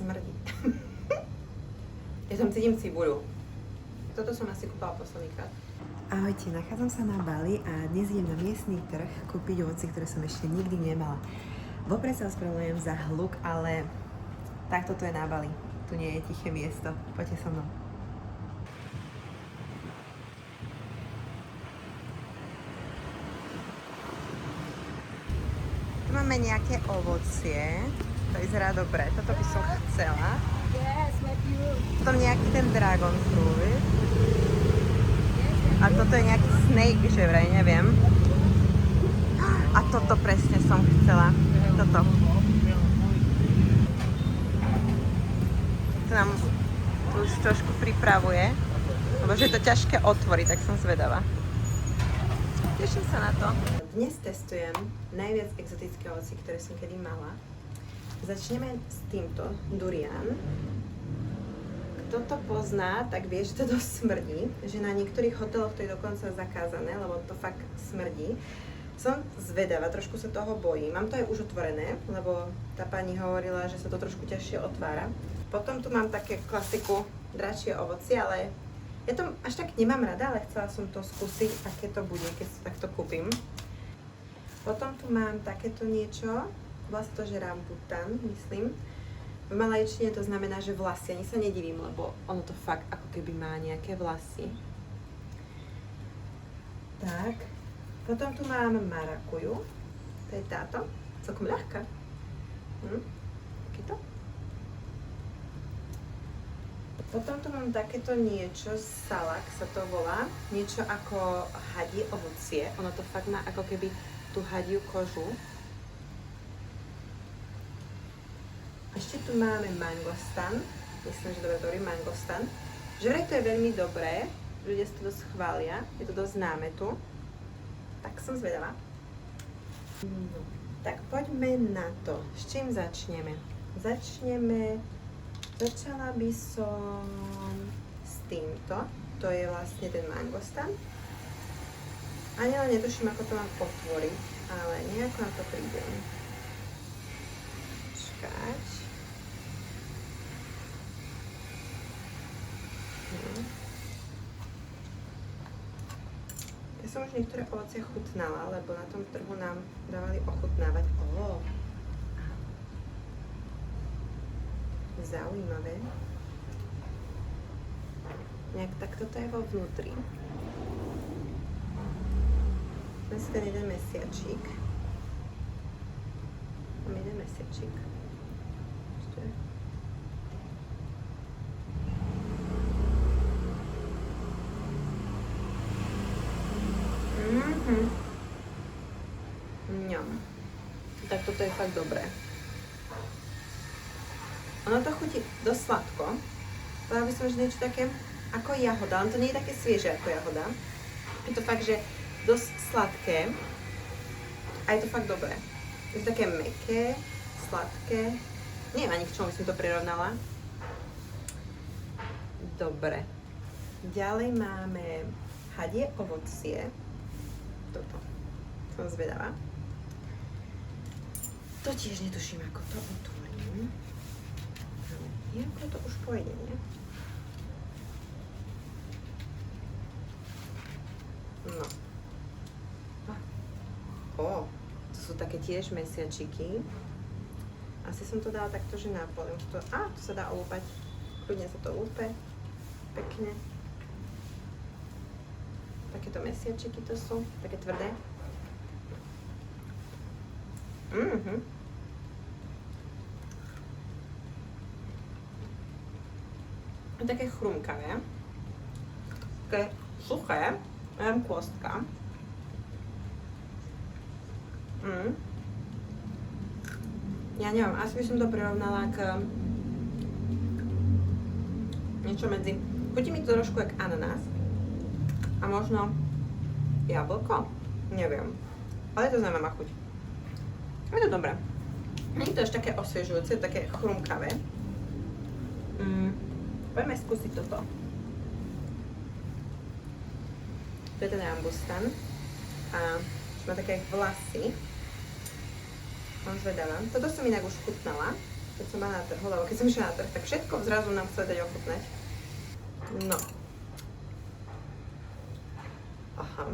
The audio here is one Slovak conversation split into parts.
smrdí. Ja tam cítim cibuľu. Toto som asi kúpala posledný krát. Ahojte, nachádzam sa na Bali a dnes idem na miestny trh kúpiť ovocie, ktoré som ešte nikdy nemala. Vopred sa ospravedlňujem za hluk, ale takto to je na Bali. Tu nie je tiché miesto. Poďte so mnou. Tu máme nejaké ovocie. To vyzerá dobre. Toto by som chcela. Potom nejaký ten dragon fruit. A toto je nejaký snake, že vraj, neviem. A toto presne som chcela. Toto. To nám tu už trošku pripravuje. Lebo že je to ťažké otvoriť, tak som zvedavá. Teším sa na to. Dnes testujem najviac exotické ovocie, ktoré som kedy mala. Začneme s týmto durian. Kto to pozná, tak vie, že to dosť smrdí. Že na niektorých hoteloch to je dokonca zakázané, lebo to fakt smrdí. Som zvedavá, trošku sa toho bojím. Mám to aj už otvorené, lebo tá pani hovorila, že sa to trošku ťažšie otvára. Potom tu mám také klasiku dračie ovocie, ale ja to až tak nemám rada, ale chcela som to skúsiť, aké to bude, keď to takto kúpim. Potom tu mám takéto niečo. Volá sa to, že rambutan, myslím. V malajčine to znamená, že vlasy. Ani sa nedivím, lebo ono to fakt ako keby má nejaké vlasy. Tak. Potom tu mám marakuju. To je táto. Celkom ľahká. Takýto. Potom tu mám takéto niečo, salak sa to volá. Niečo ako hadie ovocie. Ono to fakt má ako keby tú hadiu kožu. Ešte tu máme mangostan, myslím, že dobre hovorím mangostan. Že vraj to je veľmi dobré, ľudia si to dosť chvália, je to dosť známe tu. Tak som zvedavá. No, tak poďme na to. S čím začneme? Začala by som s týmto, to je vlastne ten mangostan. Ani len netuším, ako to mám otvoriť, ale nejako na to prídem. Čakať. Ja som už niektoré ovocie chutnala, lebo na tom trhu nám dávali ochutnávať. Zaujímavé. Nejak takto to je vo vnútri. Dnes ten jeden mesiačík. Mám jeden mesiačík. Ešte. Ňam. Tak toto je fakt dobré. Ono to chutí dosť sladko. Povedala by som, že niečo také ako jahoda. On to nie je také svieže ako jahoda. Je to fakt, že dosť sladké. A je to fakt dobré. Je to také mäkké, sladké. Neviem ani k čomu by som to prirovnala. Dobre. Ďalej máme hadie ovocie. Toto. Som zvedavá. To tiež netuším, ako to otvorím. Ale nejako to už pôjde, nie? No. To sú také tiež mesiačiky. Asi som to dala takto, že nápol. To sa dá olúpať. Kľudne sa to lúpe. Pekne. Takéto mesiačiky to sú, také tvrdé. Je také chrumkavé. Také suché. Mám kôstka. Ja neviem, asi by som to prirovnala k niečo medzi... Chutí mi to trošku jak ananás. A možno jablko? Neviem. Ale je to zaujímavá chuť. Je to dobré. Nie je to až také osviežujúce, také chrumkavé. Poďme skúsiť toto. To je ten rambustan. A má také vlasy. Mám zvedavá. Toto som inak už chutnala. keď som mala na trhu, lebo keď som išla na trh, tak všetko zrazu nám chceli dať ochutnať. No. Aha.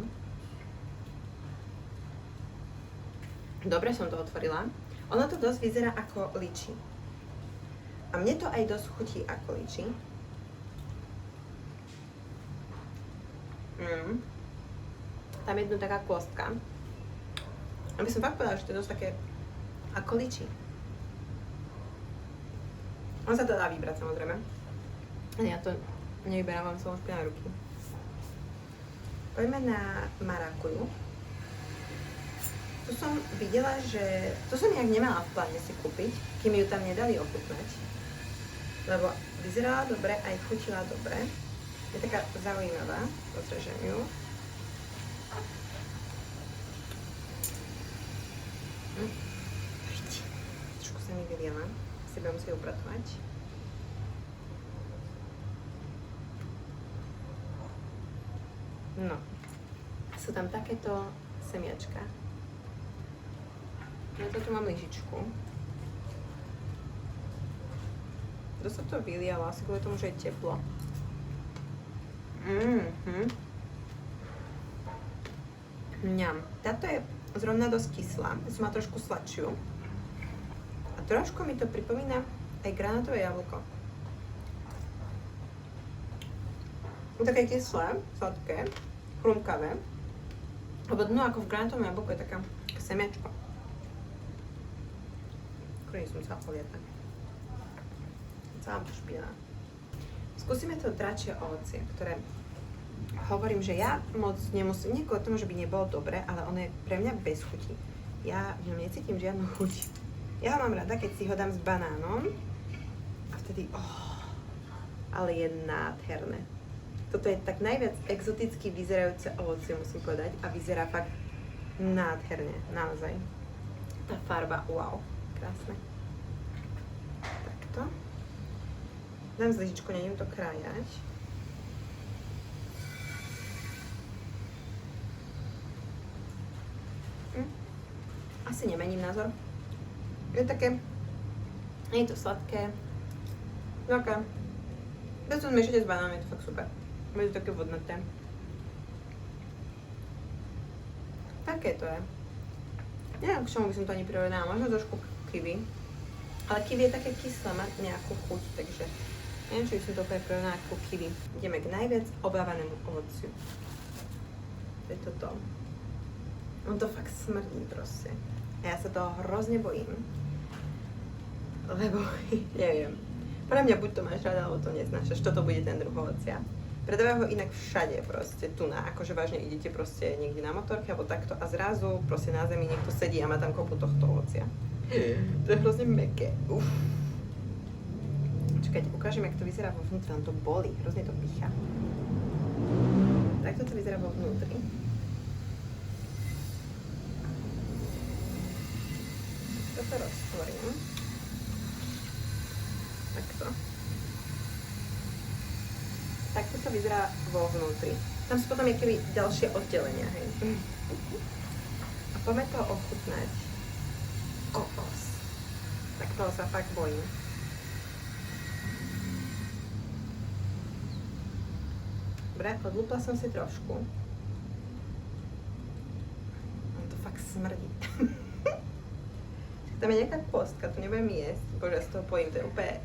Dobre som to otvorila. Ono to dosť vyzerá ako liči. A mne to aj dosť chutí ako liči. Tam je jednu taká kôstka. Aby som fakt povedala, že to je dosť také ako liči. On sa to dá vybrať samozrejme. Ja to nevyberám, vám som na ruky. Poďme na marakuju. Tu som videla, že... To som nejak nemala v pláne si kúpiť, kým ju tam nedali ochutnať. Lebo vyzerala dobre, aj chutila dobre. Je taká zaujímavá, pozrežem ju. Trošku sa mi vyliela, si budem musieť upratovať. No, sú tam takéto semiačka. Ja to tu mám lyžičku. Dosť sa to vylialo, asi kvôli tomu, že je teplo. Mňam. Táto je zrovna dosť kyslá, ja som má trošku sladšiu. A trošku mi to pripomína aj granátové jablko. Je také kyslé, sladké, chrumkavé. Lebo dno ako v granátovom jablku je taká semiačka. Ktorý som sa polietať. Celá to špina. Skúsime to dračie ovocie, ktoré hovorím, že ja moc nemusím, nie kvôli tomu, že by nebolo dobre, ale ono je pre mňa bez chuti. Ja v ňom necítim žiadnu chuť. Ja ho mám rada, keď si ho dám s banánom a vtedy, ale je nádherné. Toto je tak najviac exoticky vyzerajúce ovocie, musím povedať, a vyzerá fakt nádherne, naozaj. Tá farba, wow, krásne. Takto. Dám z lyžičku, nejdem to krájať. Asi nemením názor. Je také, nie je to sladké. Také. Keď to zmiešate s banánom, je to fakt super. Je to také vodnaté. Také to je. Neviem, k čomu by som to ani prirovnala, možno trošku kiwi. Ale kiwi je také kyslé, má nejakú chuť, takže neviem, či by som to úplne prirovnala ako kiwi. Ideme k najviac obávanému ovociu. To je toto. On to fakt smrdí proste. A ja sa toho hrozne bojím. Lebo, neviem. Pre mňa buď to máš rada, alebo to neznášaš. Toto bude ten druh ovocia. Predávajú ho inak všade proste, tu na, akože vážne idete proste niekde na motorke alebo takto a zrazu proste na zemi niekto sedí a má tam kopu tohto ovocia. To je hrozne mäkké. Čakajte, ukážem, jak to vyzerá vo vnútri, tam to bolí, hrozne to pichá. Takto to vyzerá vo vnútri. Toto roztvorím. Takto. Takto to vyzerá vo vnútri. Tam sú potom nejaké ďalšie oddelenia, hej. A poďme to ochutnať. Kokos. Tak toho sa fakt bojím. Dobre, odlúpla som si trošku. On to fakt smrdí. Tam je nejaká kostka, tu nebudem jesť, bože, ja z toho bojím, to je úplne...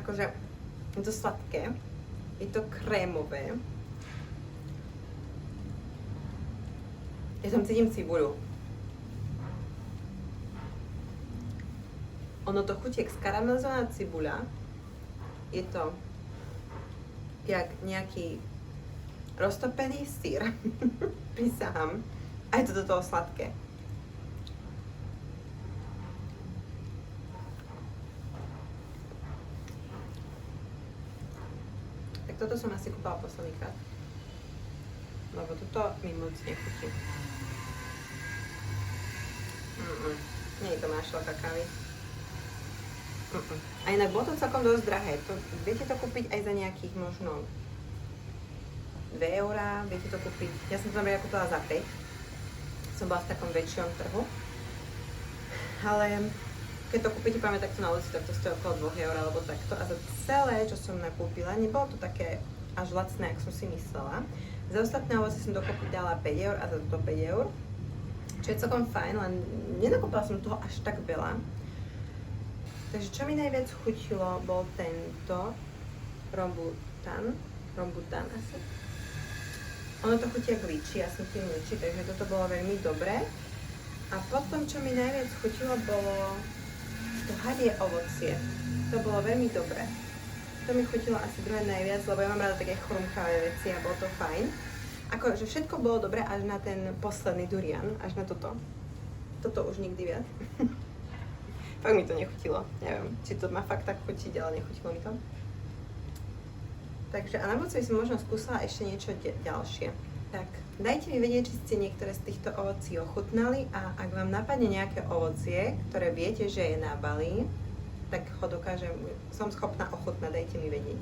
Akože, je to sladké, je to krémové. Ja tam cítim cibuľu. Ono to chutí jak skaramelizovaná cibuľa. Je to jak nejaký roztopený syr. Prisahám. A je to do toho sladké. Tak toto som asi kúpala posledný krát. Lebo toto mi moc nechutí. Nie je to mášlo kakávy. A inak bolo to celkom dosť drahé. Viete to kúpiť aj za nejakých možno 2 eurá, viete to kúpiť. Ja som to napríklad kúpila za 5. Som bola v takom väčšom trhu. Ale keď to kúpite práve takto na ulici, tak to stojí okolo 2 eur alebo takto. A za celé, čo som nakúpila, nebolo to také až lacné, ako som si myslela. Za ostatné ovoce som dokopy dala 5 eur a za toto 5 eur. Čo je celkom fajn, len nenakúpila som toho až tak veľa. Takže čo mi najviac chutilo, bol tento Rambutan asi. Ono to chutí ako líči, ja som tým líči, takže toto bolo veľmi dobré. A potom, čo mi najviac chutilo, bolo to harie ovocie. To bolo veľmi dobré. To mi chutilo asi druhé najviac, lebo ja mám rada také chrumkavé veci a bolo to fajn. Akože všetko bolo dobré až na ten posledný durian, až na toto. Toto už nikdy viac. Fakt mi to nechutilo. Neviem, či to má fakt tak chutiť, ale nechutilo mi to. Takže a na budúce by som možno skúsila ešte niečo ďalšie. Tak, dajte mi vedieť, či ste niektoré z týchto ovocí ochutnali a ak vám napadne nejaké ovocie, ktoré viete, že je na Bali, tak ho som schopná ochutnať, dajte mi vedieť.